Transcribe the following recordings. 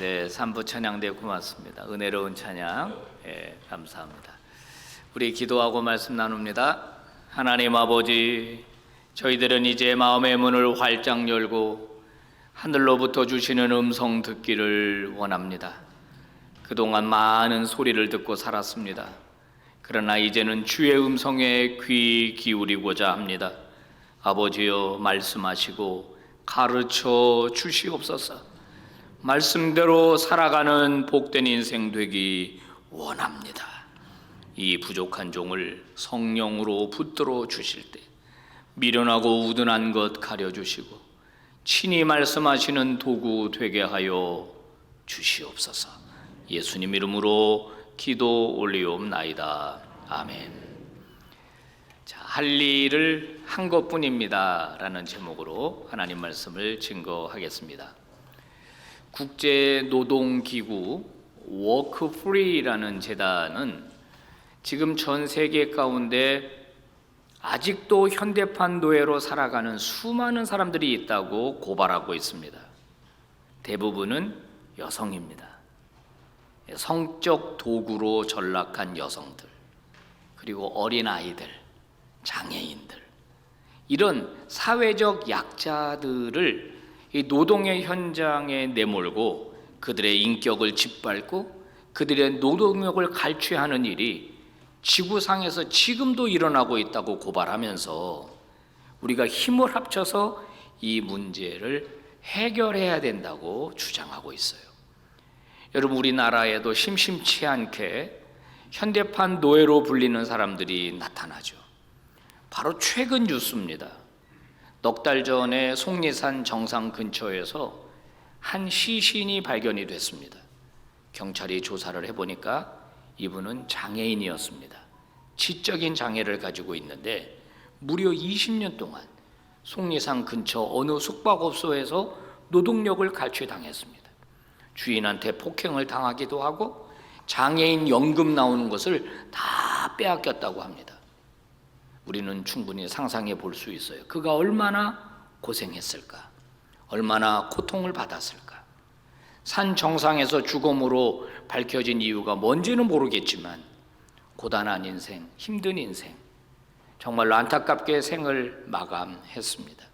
네, 3부 찬양대 고맙습니다. 은혜로운 찬양, 감사합니다. 우리 기도하고 말씀 나눕니다. 하나님 아버지, 저희들은 이제 마음의 문을 활짝 열고 하늘로부터 주시는 음성 듣기를 원합니다. 그동안 많은 소리를 듣고 살았습니다. 그러나 이제는 주의 음성에 귀 기울이고자 합니다. 아버지여, 말씀하시고 가르쳐 주시옵소서. 말씀대로 살아가는 복된 인생 되기 원합니다. 이 부족한 종을 성령으로 붙들어 주실 때 미련하고 우둔한 것 가려주시고 친히 말씀하시는 도구 되게 하여 주시옵소서. 예수님 이름으로 기도 올리옵나이다. 아멘. 자, 할 일을 한 것뿐입니다 라는 제목으로 하나님 말씀을 증거하겠습니다. 국제노동기구 워크프리라는 재단은 지금 전 세계 가운데 아직도 현대판 노예로 살아가는 수많은 사람들이 있다고 고발하고 있습니다. 대부분은 여성입니다. 성적 도구로 전락한 여성들, 그리고 어린아이들, 장애인들, 이런 사회적 약자들을 이 노동의 현장에 내몰고 그들의 인격을 짓밟고 그들의 노동력을 갈취하는 일이 지구상에서 지금도 일어나고 있다고 고발하면서 우리가 힘을 합쳐서 이 문제를 해결해야 된다고 주장하고 있어요. 여러분, 우리나라에도 심심치 않게 현대판 노예로 불리는 사람들이 나타나죠. 바로 최근 뉴스입니다. 넉 달 전에 속리산 정상 근처에서 한 시신이 발견이 됐습니다. 경찰이 조사를 해보니까 이분은 장애인이었습니다. 지적인 장애를 가지고 있는데 무려 20년 동안 속리산 근처 어느 숙박업소에서 노동력을 갈취당했습니다. 주인한테 폭행을 당하기도 하고 장애인 연금 나오는 것을 다 빼앗겼다고 합니다. 우리는 충분히 상상해 볼 수 있어요. 그가 얼마나 고생했을까, 얼마나 고통을 받았을까. 산 정상에서 죽음으로 밝혀진 이유가 뭔지는 모르겠지만 고단한 인생, 힘든 인생, 정말로 안타깝게 생을 마감했습니다.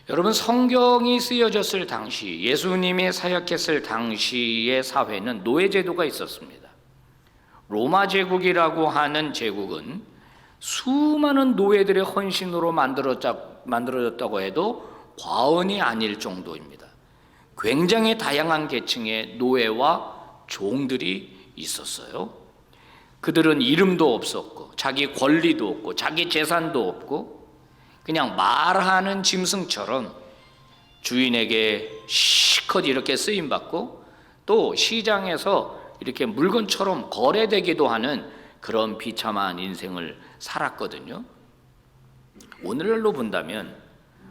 여러분, 성경이 쓰여졌을 당시, 예수님이 사역했을 당시의 사회는 노예제도가 있었습니다. 로마 제국이라고 하는 제국은 수많은 노예들의 헌신으로 만들어졌다고 해도 과언이 아닐 정도입니다. 굉장히 다양한 계층의 노예와 종들이 있었어요. 그들은 이름도 없었고 자기 권리도 없고 자기 재산도 없고 그냥 말하는 짐승처럼 주인에게 실컷 이렇게 쓰임받고 또 시장에서 이렇게 물건처럼 거래되기도 하는 그런 비참한 인생을 살았거든요. 오늘날로 본다면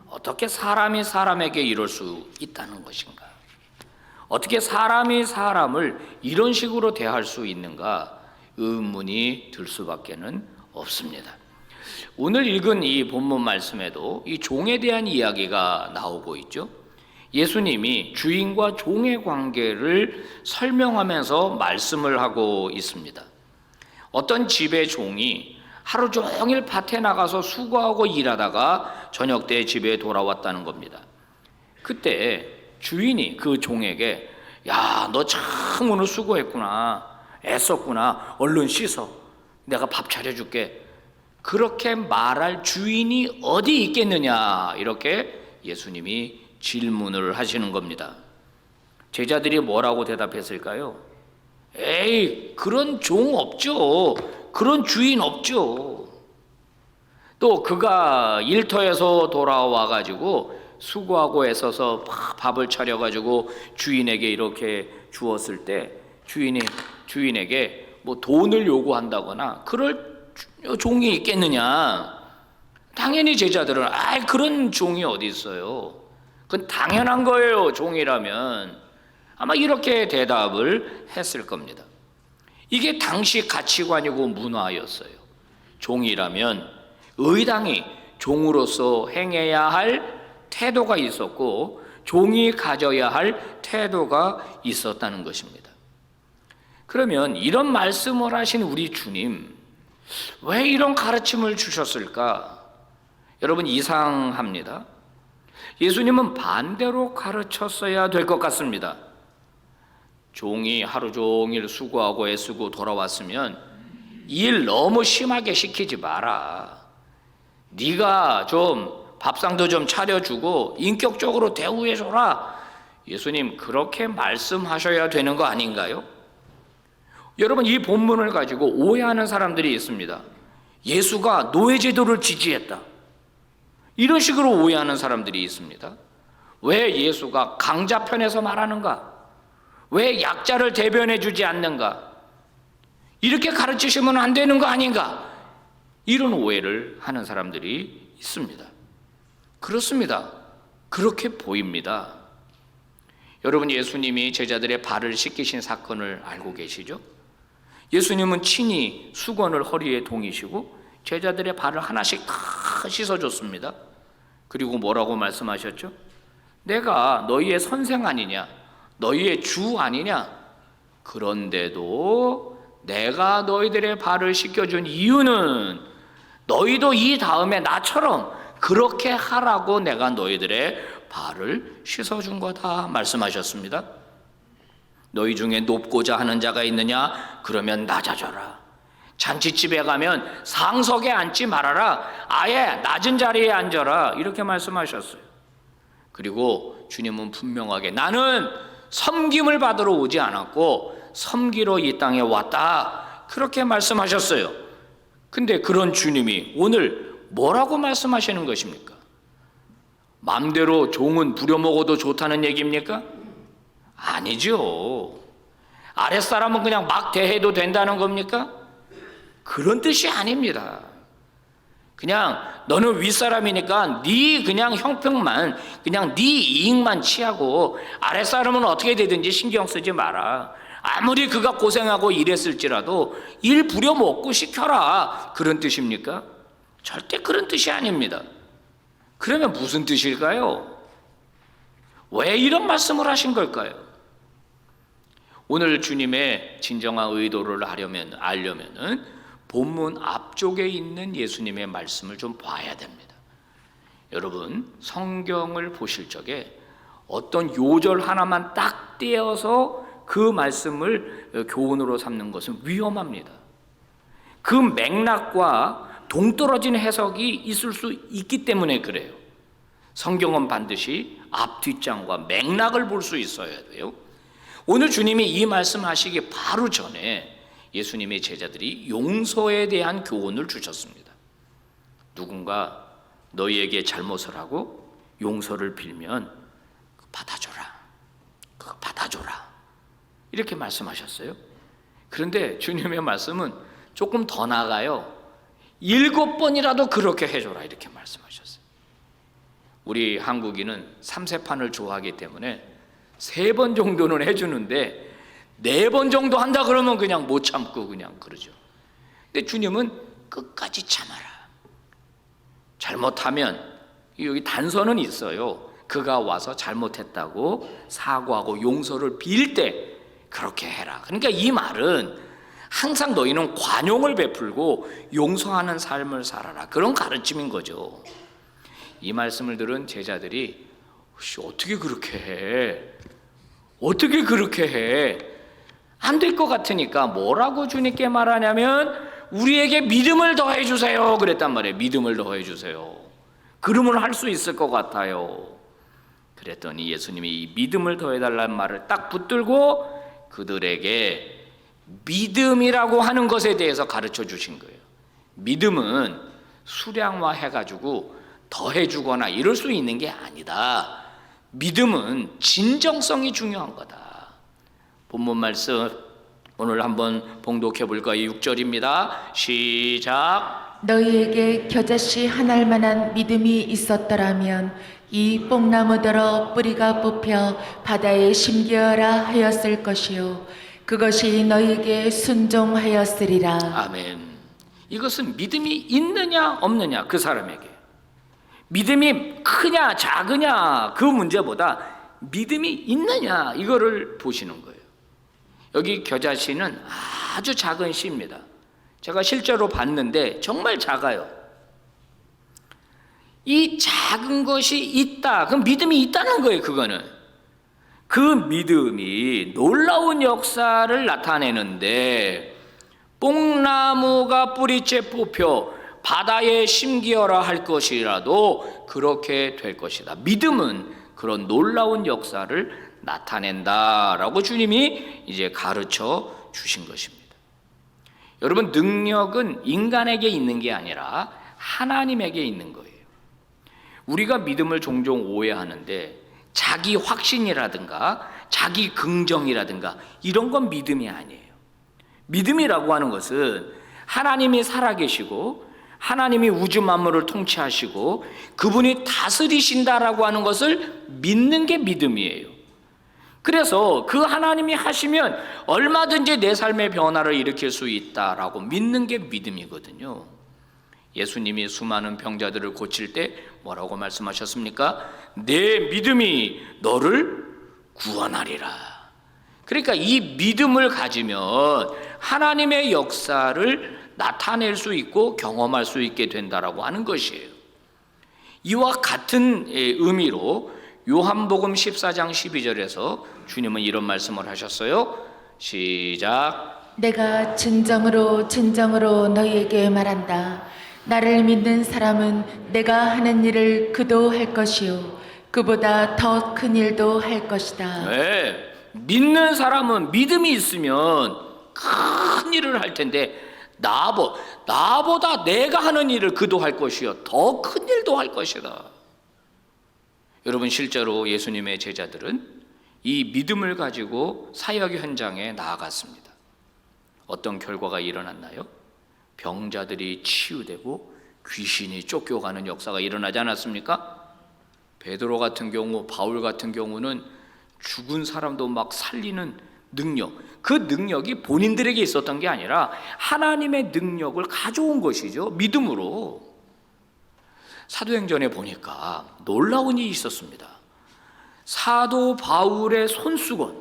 어떻게 사람이 사람에게 이럴 수 있다는 것인가? 어떻게 사람이 사람을 이런 식으로 대할 수 있는가? 의문이 들 수밖에는 없습니다. 오늘 읽은 이 본문 말씀에도 이 종에 대한 이야기가 나오고 있죠. 예수님이 주인과 종의 관계를 설명하면서 말씀을 하고 있습니다. 어떤 집의 종이 하루 종일 밭에 나가서 수고하고 일하다가 저녁 때 집에 돌아왔다는 겁니다. 그때 주인이 그 종에게 야, 너 참 오늘 수고했구나, 애썼구나, 얼른 씻어, 내가 밥 차려줄게, 그렇게 말할 주인이 어디 있겠느냐, 이렇게 예수님이 질문을 하시는 겁니다. 제자들이 뭐라고 대답했을까요? 에이, 그런 종 없죠. 그런 주인 없죠. 또 그가 일터에서 돌아와 가지고 수고하고 애써서 밥을 차려 가지고 주인에게 이렇게 주었을 때 주인에게 뭐 돈을 요구한다거나 그럴 종이 있겠느냐? 당연히 제자들은 그런 종이 어디 있어요? 그건 당연한 거예요. 종이라면. 아마 이렇게 대답을 했을 겁니다. 이게 당시 가치관이고 문화였어요. 종이라면 의당히 종으로서 행해야 할 태도가 있었고 종이 가져야 할 태도가 있었다는 것입니다. 그러면 이런 말씀을 하신 우리 주님, 왜 이런 가르침을 주셨을까? 여러분, 이상합니다. 예수님은 반대로 가르쳤어야 될 것 같습니다. 종이 하루 종일 수고하고 애쓰고 돌아왔으면 일 너무 심하게 시키지 마라. 네가 좀 밥상도 좀 차려주고 인격적으로 대우해줘라. 예수님 그렇게 말씀하셔야 되는 거 아닌가요? 여러분, 이 본문을 가지고 오해하는 사람들이 있습니다. 예수가 노예제도를 지지했다, 이런 식으로 오해하는 사람들이 있습니다. 왜 예수가 강자 편에서 말하는가? 왜 약자를 대변해 주지 않는가? 이렇게 가르치시면 안 되는 거 아닌가? 이런 오해를 하는 사람들이 있습니다. 그렇습니다. 그렇게 보입니다. 여러분, 예수님이 제자들의 발을 씻기신 사건을 알고 계시죠? 예수님은 친히 수건을 허리에 동이시고 제자들의 발을 하나씩 다 씻어줬습니다. 그리고 뭐라고 말씀하셨죠? 내가 너희의 선생 아니냐? 너희의 주 아니냐? 그런데도 내가 너희들의 발을 씻겨준 이유는 너희도 이 다음에 나처럼 그렇게 하라고 내가 너희들의 발을 씻어준 거다 말씀하셨습니다. 너희 중에 높고자 하는 자가 있느냐? 그러면 낮아져라. 잔치집에 가면 상석에 앉지 말아라. 아예 낮은 자리에 앉아라. 이렇게 말씀하셨어요. 그리고 주님은 분명하게 나는 섬김을 받으러 오지 않았고 섬기러 이 땅에 왔다, 그렇게 말씀하셨어요. 근데 그런 주님이 오늘 뭐라고 말씀하시는 것입니까? 맘대로 종은 부려먹어도 좋다는 얘기입니까? 아니죠. 아랫사람은 그냥 막 대해도 된다는 겁니까? 그런 뜻이 아닙니다. 그냥 너는 윗사람이니까 네 그냥 형평만, 그냥 네 이익만 취하고 아랫사람은 어떻게 되든지 신경 쓰지 마라. 아무리 그가 고생하고 일했을지라도 일 부려먹고 시켜라, 그런 뜻입니까? 절대 그런 뜻이 아닙니다. 그러면 무슨 뜻일까요? 왜 이런 말씀을 하신 걸까요? 오늘 주님의 진정한 의도를 알려면은 본문 앞쪽에 있는 예수님의 말씀을 좀 봐야 됩니다. 여러분, 성경을 보실 적에 어떤 요절 하나만 딱 떼어서 그 말씀을 교훈으로 삼는 것은 위험합니다. 그 맥락과 동떨어진 해석이 있을 수 있기 때문에 그래요. 성경은 반드시 앞, 뒷장과 맥락을 볼 수 있어야 돼요. 오늘 주님이 이 말씀하시기 바로 전에 예수님의 제자들이 용서에 대한 교훈을 주셨습니다. 누군가 너희에게 잘못을 하고 용서를 빌면 받아줘라, 그거 받아줘라, 이렇게 말씀하셨어요. 그런데 주님의 말씀은 조금 더 나아가요. 7번이라도 그렇게 해줘라, 이렇게 말씀하셨어요. 우리 한국인은 삼세판을 좋아하기 때문에 3번 정도는 해주는데 4번 정도 한다 그러면 그냥 못 참고 그냥 그러죠. 근데 주님은 끝까지 참아라. 잘못하면 여기 단서는 있어요. 그가 와서 잘못했다고 사과하고 용서를 빌 때 그렇게 해라. 그러니까 이 말은 항상 너희는 관용을 베풀고 용서하는 삶을 살아라, 그런 가르침인 거죠. 이 말씀을 들은 제자들이 어떻게 그렇게 해? 어떻게 그렇게 해? 안 될 것 같으니까 뭐라고 주님께 말하냐면 우리에게 믿음을 더해 주세요 그랬단 말이에요. 믿음을 더해 주세요. 그러면 할 수 있을 것 같아요. 그랬더니 예수님이 이 믿음을 더해달라는 말을 딱 붙들고 그들에게 믿음이라고 하는 것에 대해서 가르쳐 주신 거예요. 믿음은 수량화해가지고 더해주거나 이럴 수 있는 게 아니다. 믿음은 진정성이 중요한 거다. 본문 말씀 오늘 한번 봉독해 볼까요? 6절입니다. 시작. 너희에게 겨자씨 한 알만한 믿음이 있었더라면 이 뽕나무더러 뿌리가 뽑혀 바다에 심기어라 하였을 것이요 그것이 너희에게 순종하였으리라. 아멘. 이것은 믿음이 있느냐 없느냐, 그 사람에게 믿음이 크냐 작으냐 그 문제보다 믿음이 있느냐 이거를 보시는 거예요. 여기 겨자씨는 아주 작은 씨입니다. 제가 실제로 봤는데 정말 작아요. 이 작은 것이 있다. 그럼 믿음이 있다는 거예요. 그거는 그 믿음이 놀라운 역사를 나타내는데, 뽕나무가 뿌리째 뽑혀 바다에 심기어라 할 것이라도 그렇게 될 것이다. 믿음은 그런 놀라운 역사를 나타낸다라고 주님이 이제 가르쳐 주신 것입니다. 여러분, 능력은 인간에게 있는 게 아니라 하나님에게 있는 거예요. 우리가 믿음을 종종 오해하는데, 자기 확신이라든가 자기 긍정이라든가 이런 건 믿음이 아니에요. 믿음이라고 하는 것은 하나님이 살아계시고 하나님이 우주 만물을 통치하시고 그분이 다스리신다라고 하는 것을 믿는 게 믿음이에요. 그래서 그 하나님이 하시면 얼마든지 내 삶의 변화를 일으킬 수 있다라고 믿는 게 믿음이거든요. 예수님이 수많은 병자들을 고칠 때 뭐라고 말씀하셨습니까? 내 믿음이 너를 구원하리라. 그러니까 이 믿음을 가지면 하나님의 역사를 나타낼 수 있고 경험할 수 있게 된다라고 하는 것이에요. 이와 같은 의미로 요한복음 14장 12절에서 주님은 이런 말씀을 하셨어요. 시작. 내가 진정으로 진정으로 너희에게 말한다. 나를 믿는 사람은 내가 하는 일을 그도 할 것이요 그보다 더 큰 일도 할 것이다. 네, 믿는 사람은 믿음이 있으면 큰 일을 할 텐데, 나보다 내가 하는 일을 그도 할 것이요 더 큰 일도 할 것이다. 여러분, 실제로 예수님의 제자들은 이 믿음을 가지고 사역 현장에 나아갔습니다. 어떤 결과가 일어났나요? 병자들이 치유되고 귀신이 쫓겨가는 역사가 일어나지 않았습니까? 베드로 같은 경우, 바울 같은 경우는 죽은 사람도 막 살리는 능력, 그 능력이 본인들에게 있었던 게 아니라 하나님의 능력을 가져온 것이죠. 믿음으로. 사도행전에 보니까 놀라운 일이 있었습니다. 사도 바울의 손수건,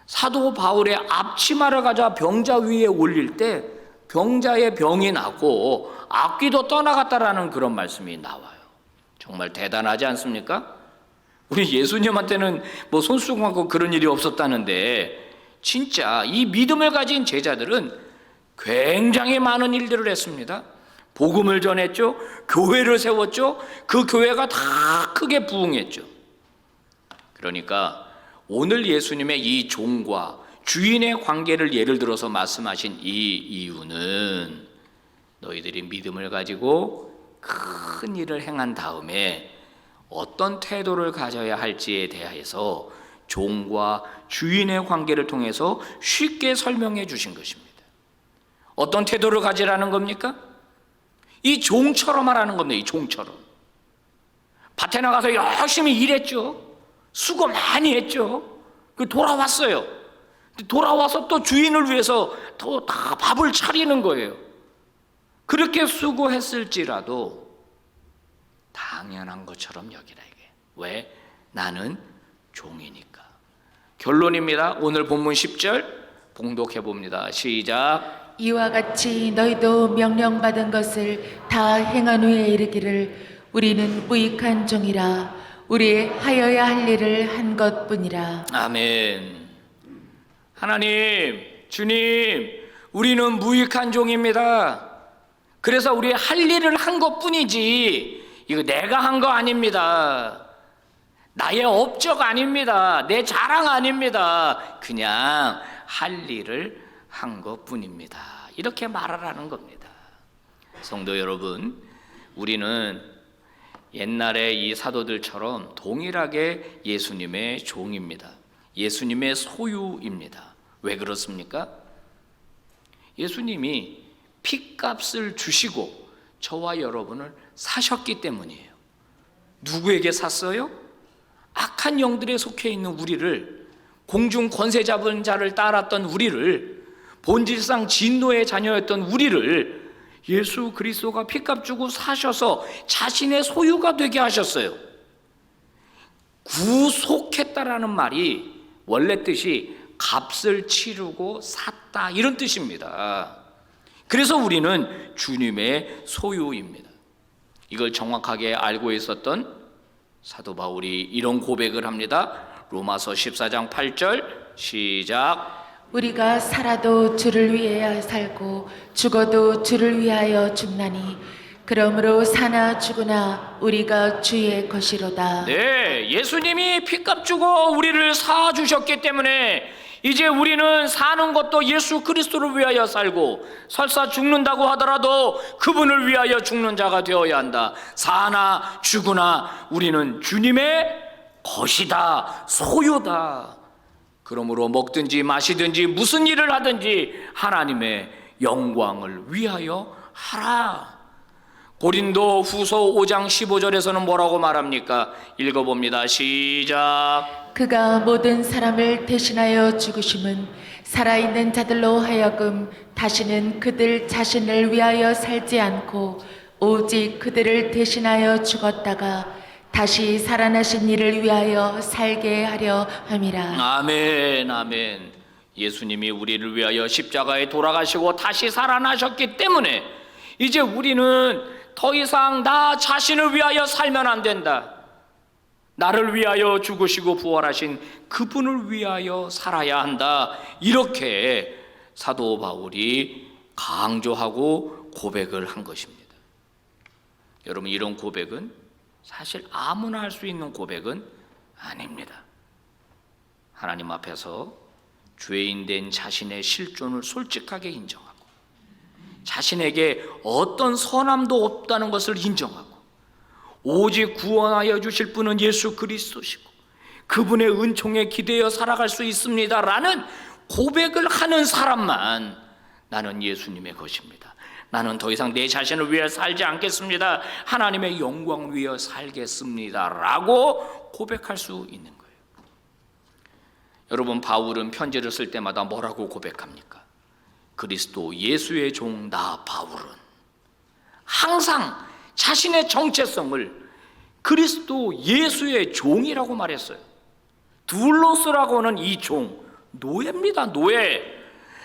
사도 바울의 앞치마를 가져 병자 위에 올릴 때 병자의 병이 나고 악귀도 떠나갔다라는 그런 말씀이 나와요. 정말 대단하지 않습니까? 우리 예수님한테는 뭐 손수건하고 그런 일이 없었다는데, 진짜 이 믿음을 가진 제자들은 굉장히 많은 일들을 했습니다. 복음을 전했죠. 교회를 세웠죠. 그 교회가 다 크게 부흥했죠. 그러니까 오늘 예수님의 이 종과 주인의 관계를 예를 들어서 말씀하신 이 이유는, 너희들이 믿음을 가지고 큰 일을 행한 다음에 어떤 태도를 가져야 할지에 대해서 종과 주인의 관계를 통해서 쉽게 설명해 주신 것입니다. 어떤 태도를 가지라는 겁니까? 이 종처럼 하라는 겁니다. 이 종처럼. 밭에 나가서 열심히 일했죠. 수고 많이 했죠. 돌아왔어요. 돌아와서 또 주인을 위해서 또 다 밥을 차리는 거예요. 그렇게 수고했을지라도 당연한 것처럼 여기라 이게. 왜? 나는 종이니까. 결론입니다. 오늘 본문 10절 봉독해 봅니다. 시작. 이와 같이 너희도 명령받은 것을 다 행한 후에 이르기를 우리는 무익한 종이라 우리 하여야 할 일을 한 것뿐이라. 아멘. 하나님, 주님, 우리는 무익한 종입니다. 그래서 우리 할 일을 한 것뿐이지 이거 내가 한 거 아닙니다. 나의 업적 아닙니다. 내 자랑 아닙니다. 그냥 할 일을 한 것뿐입니다. 이렇게 말하라는 겁니다. 성도 여러분, 우리는 옛날에 이 사도들처럼 동일하게 예수님의 종입니다. 예수님의 소유입니다. 왜 그렇습니까? 예수님이 핏값을 주시고 저와 여러분을 사셨기 때문이에요. 누구에게 샀어요? 악한 영들에 속해 있는 우리를, 공중 권세 잡은 자를 따랐던 우리를, 본질상 진노의 자녀였던 우리를 예수 그리스도가 핏값 주고 사셔서 자신의 소유가 되게 하셨어요. 구속했다라는 말이 원래 뜻이 값을 치르고 샀다 이런 뜻입니다. 그래서 우리는 주님의 소유입니다. 이걸 정확하게 알고 있었던 사도 바울이 이런 고백을 합니다. 로마서 14장 8절 시작. 우리가 살아도 주를 위하여 살고 죽어도 주를 위하여 죽나니 그러므로 사나 죽으나 우리가 주의 것이로다. 네, 예수님이 피값 주고 우리를 사주셨기 때문에 이제 우리는 사는 것도 예수 그리스도를 위하여 살고 설사 죽는다고 하더라도 그분을 위하여 죽는 자가 되어야 한다. 사나 죽으나 우리는 주님의 것이다, 소유다. 그러므로 먹든지 마시든지 무슨 일을 하든지 하나님의 영광을 위하여 하라. 고린도 후서 5장 15절에서는 뭐라고 말합니까? 읽어봅니다. 시작. 그가 모든 사람을 대신하여 죽으심은 살아있는 자들로 하여금 다시는 그들 자신을 위하여 살지 않고 오직 그들을 대신하여 죽었다가 다시 살아나신 이를 위하여 살게 하려 함이라. 아멘, 아멘. 예수님이 우리를 위하여 십자가에 돌아가시고 다시 살아나셨기 때문에 이제 우리는 더 이상 나 자신을 위하여 살면 안 된다. 나를 위하여 죽으시고 부활하신 그분을 위하여 살아야 한다. 이렇게 사도 바울이 강조하고 고백을 한 것입니다. 여러분, 이런 고백은 사실 아무나 할 수 있는 고백은 아닙니다. 하나님 앞에서 죄인된 자신의 실존을 솔직하게 인정하고 자신에게 어떤 선함도 없다는 것을 인정하고 오직 구원하여 주실 분은 예수 그리스도시고 그분의 은총에 기대어 살아갈 수 있습니다라는 고백을 하는 사람만 나는 예수님의 것입니다. 나는 더 이상 내 자신을 위해 살지 않겠습니다. 하나님의 영광을 위해 살겠습니다라고 고백할 수 있는 거예요. 여러분, 바울은 편지를 쓸 때마다 뭐라고 고백합니까? 그리스도 예수의 종 나 바울은 항상 자신의 정체성을 그리스도 예수의 종이라고 말했어요. 둘로스라고는 이 종, 노예입니다. 노예.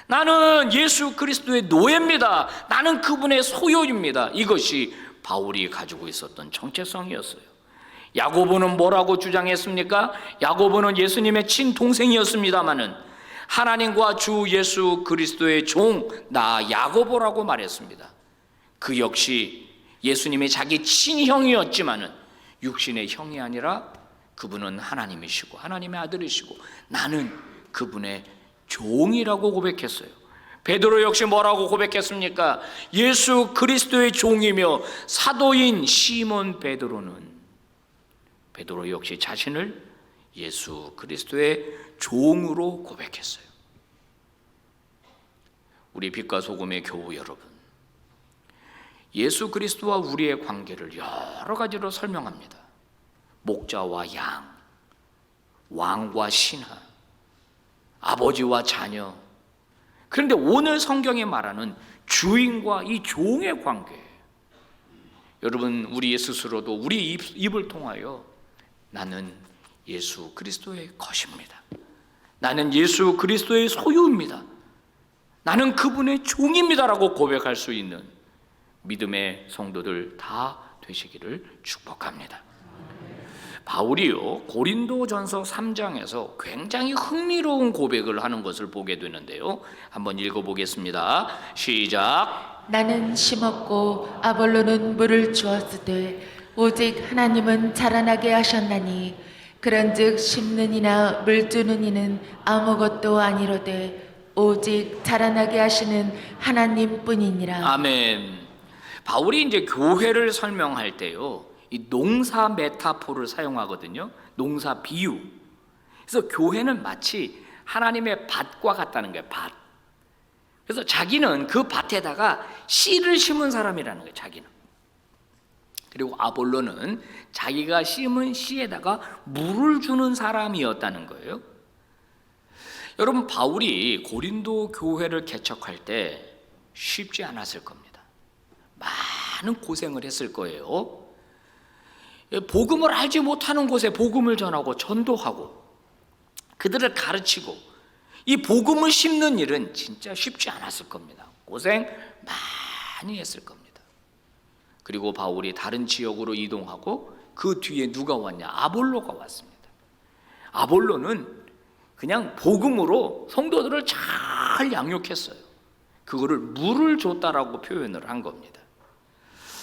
나는 예수 그리스도의 노예입니다. 나는 그분의 소유입니다. 이것이 바울이 가지고 있었던 정체성이었어요. 야고보는 뭐라고 주장했습니까? 야고보는 예수님의 친동생이었습니다마는 하나님과 주 예수 그리스도의 종 나 야고보라고 말했습니다. 그 역시 예수님의 자기 친형이었지만은 육신의 형이 아니라 그분은 하나님이시고 하나님의 아들이시고 나는 그분의 종이라고 고백했어요. 베드로 역시 뭐라고 고백했습니까? 예수 그리스도의 종이며 사도인 시몬 베드로 역시 자신을 예수 그리스도의 종으로 고백했어요. 우리 빛과 소금의 교우 여러분, 예수 그리스도와 우리의 관계를 여러 가지로 설명합니다. 목자와 양, 왕과 신하, 아버지와 자녀. 그런데 오늘 성경이 말하는 주인과 이 종의 관계, 여러분, 우리 스스로도 우리 입을 통하여 나는 예수 그리스도의 것입니다. 나는 예수 그리스도의 소유입니다. 나는 그분의 종입니다라고 고백할 수 있는 믿음의 성도들 다 되시기를 축복합니다. 바울이요, 고린도전서 3장에서 굉장히 흥미로운 고백을 하는 것을 보게 되는데요. 한번 읽어보겠습니다. 시작. 나는 심었고 아볼로는 물을 주었으되 오직 하나님은 자라나게 하셨나니 그런즉 심는 이나 물 주는 이는 아무것도 아니로되 오직 자라나게 하시는 하나님뿐이니라. 아멘. 바울이 이제 교회를 설명할 때요, 이 농사 메타포를 사용하거든요. 농사 비유. 그래서 교회는 마치 하나님의 밭과 같다는 거예요. 밭. 그래서 자기는 그 밭에다가 씨를 심은 사람이라는 거예요. 자기는. 그리고 아볼로는 자기가 심은 씨에다가 물을 주는 사람이었다는 거예요. 여러분, 바울이 고린도 교회를 개척할 때 쉽지 않았을 겁니다. 많은 고생을 했을 거예요. 복음을 알지 못하는 곳에 복음을 전하고 전도하고 그들을 가르치고 이 복음을 심는 일은 진짜 쉽지 않았을 겁니다. 고생 많이 했을 겁니다. 그리고 바울이 다른 지역으로 이동하고 그 뒤에 누가 왔냐? 아볼로가 왔습니다. 아볼로는 그냥 복음으로 성도들을 잘 양육했어요. 그거를 물을 줬다라고 표현을 한 겁니다.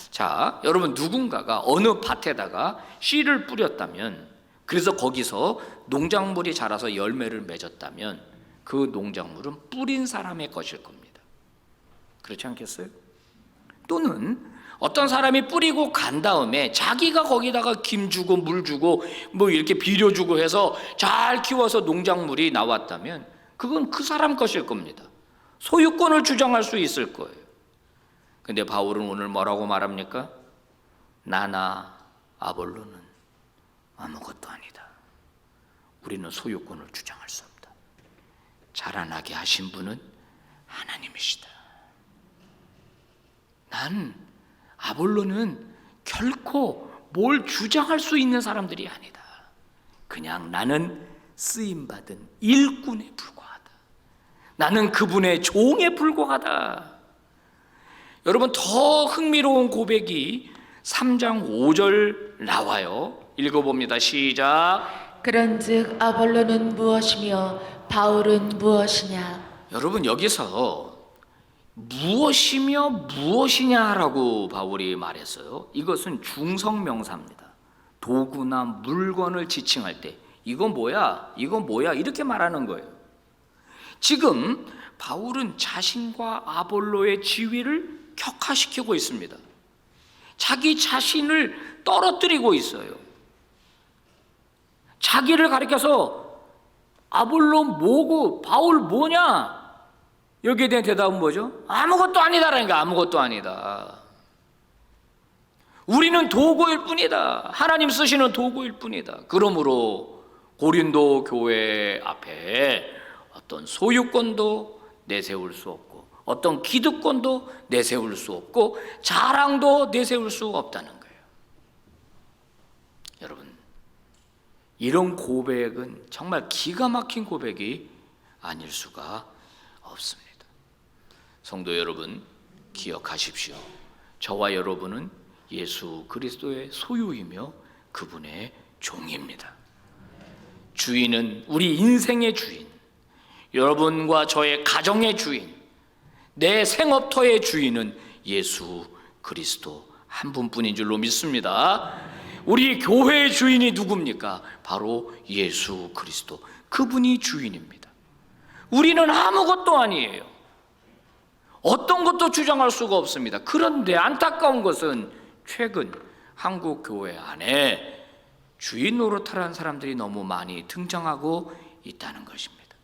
자, 여러분, 누군가가 어느 밭에다가 씨를 뿌렸다면, 그래서 거기서 농작물이 자라서 열매를 맺었다면 그 농작물은 뿌린 사람의 것일 겁니다. 그렇지 않겠어요? 또는 어떤 사람이 뿌리고 간 다음에 자기가 거기다가 김 주고 물 주고 뭐 이렇게 비료 주고 해서 잘 키워서 농작물이 나왔다면 그건 그 사람 것일 겁니다. 소유권을 주장할 수 있을 거예요. 근데 바울은 오늘 뭐라고 말합니까? 나나 아볼로는 아무것도 아니다. 우리는 소유권을 주장할 수 없다. 자라나게 하신 분은 하나님이시다. 난 아볼로는 결코 뭘 주장할 수 있는 사람들이 아니다. 그냥 나는 쓰임받은 일꾼에 불과하다. 나는 그분의 종에 불과하다. 여러분, 더 흥미로운 고백이 3장 5절 나와요. 읽어봅니다. 시작. 그런즉 아볼로는 무엇이며 바울은 무엇이냐? 여러분, 여기서 무엇이며 무엇이냐라고 바울이 말했어요. 이것은 중성명사입니다. 도구나 물건을 지칭할 때 이건 뭐야? 이건 뭐야? 이렇게 말하는 거예요. 지금 바울은 자신과 아볼로의 지위를 격화시키고 있습니다. 자기 자신을 떨어뜨리고 있어요. 자기를 가리켜서 아볼로 뭐고 바울 뭐냐? 여기에 대한 대답은 뭐죠? 아무것도 아니다라니까. 아무것도 아니다. 우리는 도구일 뿐이다. 하나님 쓰시는 도구일 뿐이다. 그러므로 고린도 교회 앞에 어떤 소유권도 내세울 수 없고 어떤 기득권도 내세울 수 없고 자랑도 내세울 수 없다는 거예요. 여러분, 이런 고백은 정말 기가 막힌 고백이 아닐 수가 없습니다. 성도 여러분, 기억하십시오. 저와 여러분은 예수 그리스도의 소유이며 그분의 종입니다. 주인은 우리 인생의 주인, 여러분과 저의 가정의 주인, 내 생업터의 주인은 예수 그리스도 한 분뿐인 줄로 믿습니다. 우리 교회의 주인이 누굽니까? 바로 예수 그리스도, 그분이 주인입니다. 우리는 아무것도 아니에요. 어떤 것도 주장할 수가 없습니다. 그런데 안타까운 것은 최근 한국 교회 안에 주인 노릇하는 사람들이 너무 많이 등장하고 있다는 것입니다.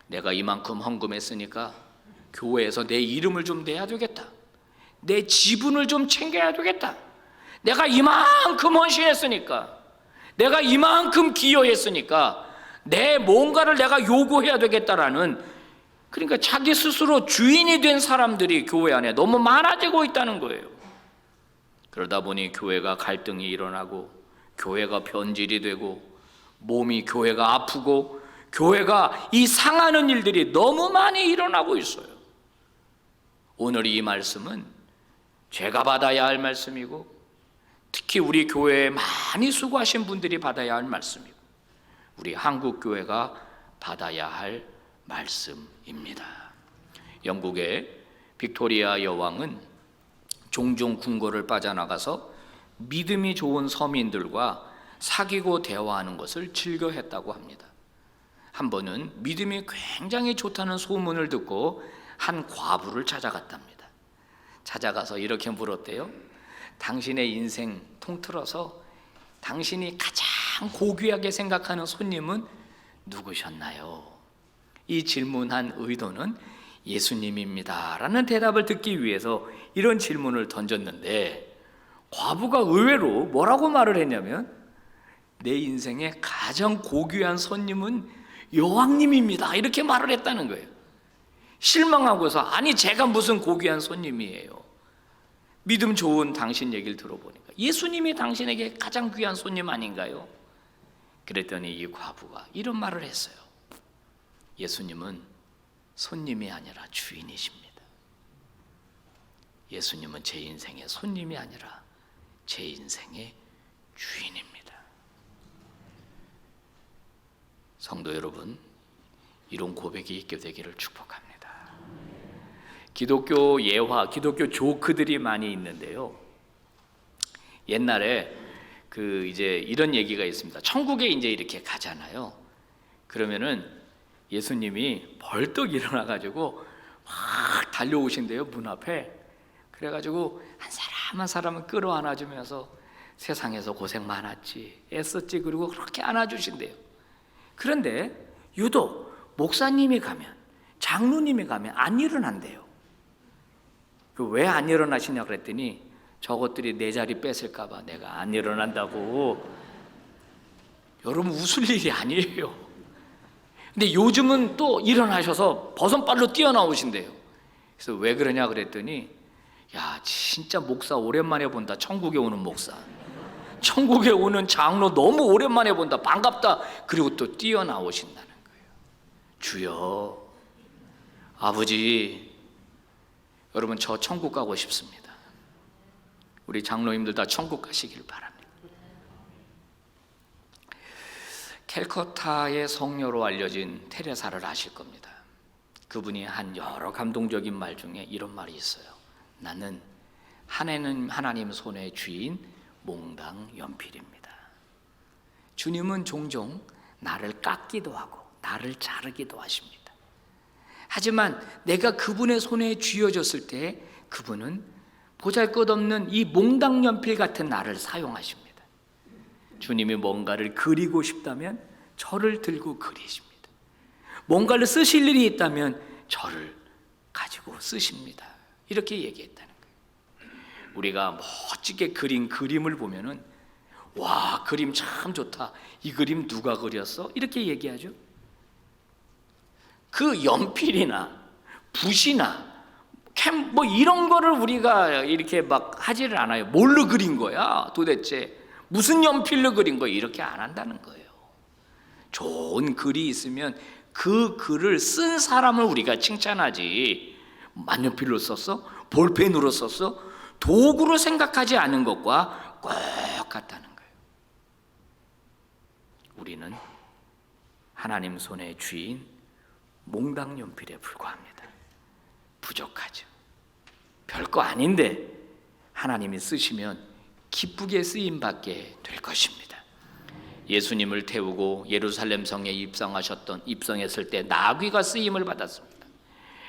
내가 이만큼 헌금했으니까 교회에서 내 이름을 좀 내야 되겠다. 내 지분을 좀 챙겨야 되겠다. 내가 이만큼 헌신했으니까, 내가 이만큼 기여했으니까 내 뭔가를 내가 요구해야 되겠다라는, 그러니까 자기 스스로 주인이 된 사람들이 교회 안에 너무 많아지고 있다는 거예요. 그러다 보니 교회가 갈등이 일어나고 교회가 변질이 되고 몸이 교회가 아프고 교회가 이 상하는 일들이 너무 많이 일어나고 있어요. 오늘 이 말씀은 제가 받아야 할 말씀이고 특히 우리 교회에 많이 수고하신 분들이 받아야 할 말씀이고 우리 한국 교회가 받아야 할 말씀입니다. 영국의 빅토리아 여왕은 종종 궁궐을 빠져나가서 믿음이 좋은 서민들과 사귀고 대화하는 것을 즐겨했다고 합니다. 한 번은 믿음이 굉장히 좋다는 소문을 듣고 한 과부를 찾아갔답니다. 찾아가서 이렇게 물었대요. 당신의 인생 통틀어서 당신이 가장 고귀하게 생각하는 손님은 누구셨나요? 이 질문한 의도는 예수님입니다 라는 대답을 듣기 위해서 이런 질문을 던졌는데, 과부가 의외로 뭐라고 말을 했냐면 내 인생의 가장 고귀한 손님은 여왕님입니다 이렇게 말을 했다는 거예요. 실망하고서 아니 제가 무슨 고귀한 손님이에요. 믿음 좋은 당신 얘기를 들어보니까 예수님이 당신에게 가장 귀한 손님 아닌가요? 그랬더니 이 과부가 이런 말을 했어요. 예수님은 손님이 아니라 주인이십니다. 예수님은 제 인생의 손님이 아니라 제 인생의 주인입니다. 성도 여러분, 이런 고백이 있게 되기를 축복합니다. 기독교 예화, 기독교 조크들이 많이 있는데요. 옛날에 이제 이런 얘기가 있습니다. 천국에 이제 이렇게 가잖아요. 그러면은 예수님이 벌떡 일어나 가지고 막 달려오신대요, 문 앞에. 그래 가지고 한 사람 한 사람은 끌어안아 주면서 세상에서 고생 많았지, 애썼지, 그리고 그렇게 안아 주신대요. 그런데 유독 목사님이 가면, 장로님이 가면 안 일어난대요. 왜 안 일어나시냐 그랬더니 저것들이 내 자리 뺏을까 봐 내가 안 일어난다고. 여러분, 웃을 일이 아니에요. 근데 요즘은 또 일어나셔서 버선발로 뛰어나오신대요. 그래서 왜 그러냐 그랬더니, 야, 진짜 목사 오랜만에 본다. 천국에 오는 목사, 천국에 오는 장로 너무 오랜만에 본다, 반갑다. 그리고 또 뛰어나오신다는 거예요. 주여, 아버지, 여러분, 저 천국 가고 싶습니다. 우리 장로님들 다 천국 가시길 바랍니다. 캘커타의 성녀로 알려진 테레사를 아실 겁니다. 그분이 한 여러 감동적인 말 중에 이런 말이 있어요. 나는 하나님 손의 쥐인 몽당 연필입니다. 주님은 종종 나를 깎기도 하고 나를 자르기도 하십니다. 하지만 내가 그분의 손에 쥐어졌을 때 그분은 보잘것없는 이 몽당 연필 같은 나를 사용하십니다. 주님이 뭔가를 그리고 싶다면 저를 들고 그리십니다. 뭔가를 쓰실 일이 있다면 저를 가지고 쓰십니다. 이렇게 얘기했다는 거예요. 우리가 멋지게 그린 그림을 보면은, 와, 그림 참 좋다, 이 그림 누가 그렸어? 이렇게 얘기하죠. 그 연필이나 붓이나 뭐 이런 거를 우리가 이렇게 막 하지를 않아요. 뭘로 그린 거야 도대체, 무슨 연필로 그린 거야, 이렇게 안 한다는 거예요. 좋은 글이 있으면 그 글을 쓴 사람을 우리가 칭찬하지, 만년필로 썼어? 볼펜으로 썼어? 도구로 생각하지 않은 것과 꼭 같다는 거예요. 우리는 하나님 손의 쥐인 몽당 연필에 불과합니다. 부족하죠. 별거 아닌데 하나님이 쓰시면 기쁘게 쓰임받게 될 것입니다. 예수님을 태우고 예루살렘 성에 입성했을 때 나귀가 쓰임을 받았습니다.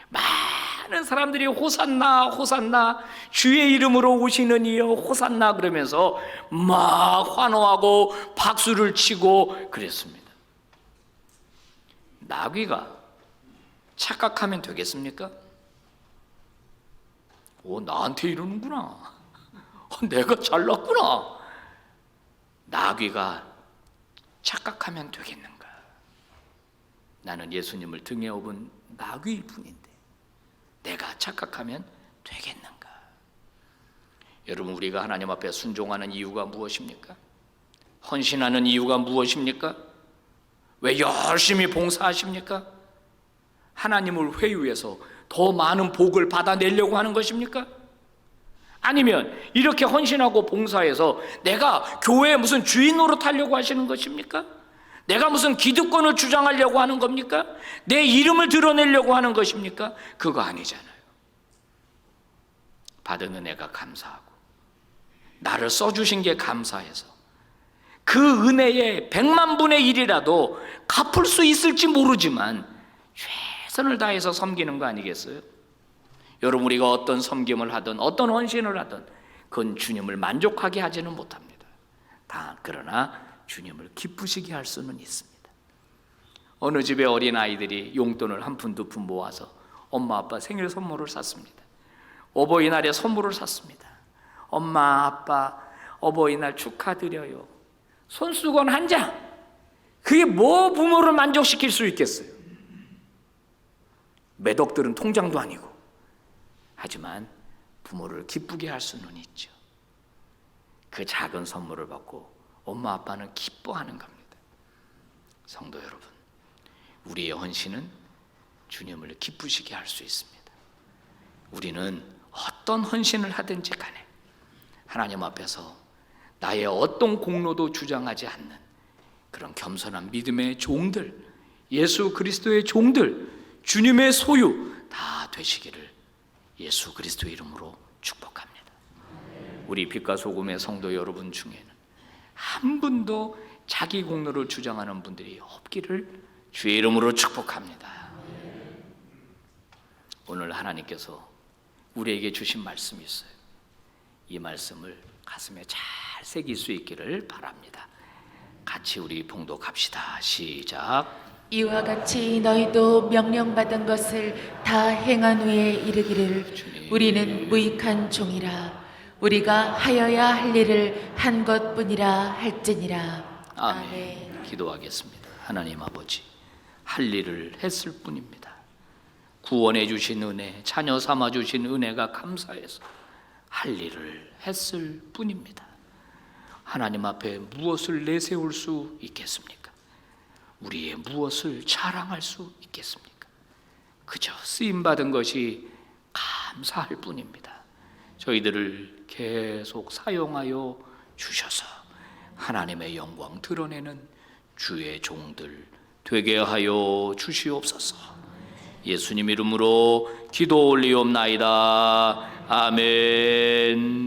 많은 사람들이 호산나 호산나, 주의 이름으로 오시는 이여 호산나 그러면서 막 환호하고 박수를 치고 그랬습니다. 나귀가 착각하면 되겠습니까? 나한테 이러는구나, 내가 잘났구나. 나귀가 착각하면 되겠는가? 나는 예수님을 등에 업은 나귀일 뿐인데 내가 착각하면 되겠는가? 여러분, 우리가 하나님 앞에 순종하는 이유가 무엇입니까? 헌신하는 이유가 무엇입니까? 왜 열심히 봉사하십니까? 하나님을 회유해서 더 많은 복을 받아내려고 하는 것입니까? 아니면 이렇게 헌신하고 봉사해서 내가 교회에 무슨 주인 노릇하려고 하시는 것입니까? 내가 무슨 기득권을 주장하려고 하는 겁니까? 내 이름을 드러내려고 하는 것입니까? 그거 아니잖아요. 받은 은혜가 감사하고 나를 써주신 게 감사해서 그 은혜의 100만 분의 1이라도 갚을 수 있을지 모르지만 최선을 다해서 섬기는 거 아니겠어요? 여러분, 우리가 어떤 섬김을 하든 어떤 헌신을 하든 그건 주님을 만족하게 하지는 못합니다. 그러나 주님을 기쁘시게 할 수는 있습니다. 어느 집에 어린 아이들이 용돈을 한 푼 두 푼 모아서 엄마 아빠 생일 선물을 샀습니다. 어버이날에 선물을 샀습니다. 엄마 아빠 어버이날 축하드려요. 손수건 한 장, 그게 뭐 부모를 만족시킬 수 있겠어요? 매덕들은 통장도 아니고. 하지만 부모를 기쁘게 할 수는 있죠. 그 작은 선물을 받고 엄마 아빠는 기뻐하는 겁니다. 성도 여러분, 우리의 헌신은 주님을 기쁘시게 할 수 있습니다. 우리는 어떤 헌신을 하든지 간에 하나님 앞에서 나의 어떤 공로도 주장하지 않는 그런 겸손한 믿음의 종들, 예수 그리스도의 종들, 주님의 소유 다 되시기를 예수 그리스도의 이름으로 축복합니다. 우리 빛과 소금의 성도 여러분 중에는 한 분도 자기 공로를 주장하는 분들이 없기를 주의 이름으로 축복합니다. 오늘 하나님께서 우리에게 주신 말씀이 있어요. 이 말씀을 가슴에 잘 새길 수 있기를 바랍니다. 같이 우리 봉독합시다. 시작. 이와 같이 너희도 명령받은 것을 다 행한 후에 이르기를 우리는 무익한 종이라 우리가 하여야 할 일을 한 것뿐이라 할지니라. 아멘. 기도하겠습니다. 하나님 아버지, 할 일을 했을 뿐입니다. 구원해 주신 은혜, 자녀 삼아 주신 은혜가 감사해서 할 일을 했을 뿐입니다. 하나님 앞에 무엇을 내세울 수 있겠습니까? 우리의 무엇을 자랑할 수 있겠습니까? 그저 쓰임받은 것이 감사할 뿐입니다. 저희들을 계속 사용하여 주셔서 하나님의 영광 드러내는 주의 종들 되게 하여 주시옵소서. 예수님 이름으로 기도 올리옵나이다. 아멘.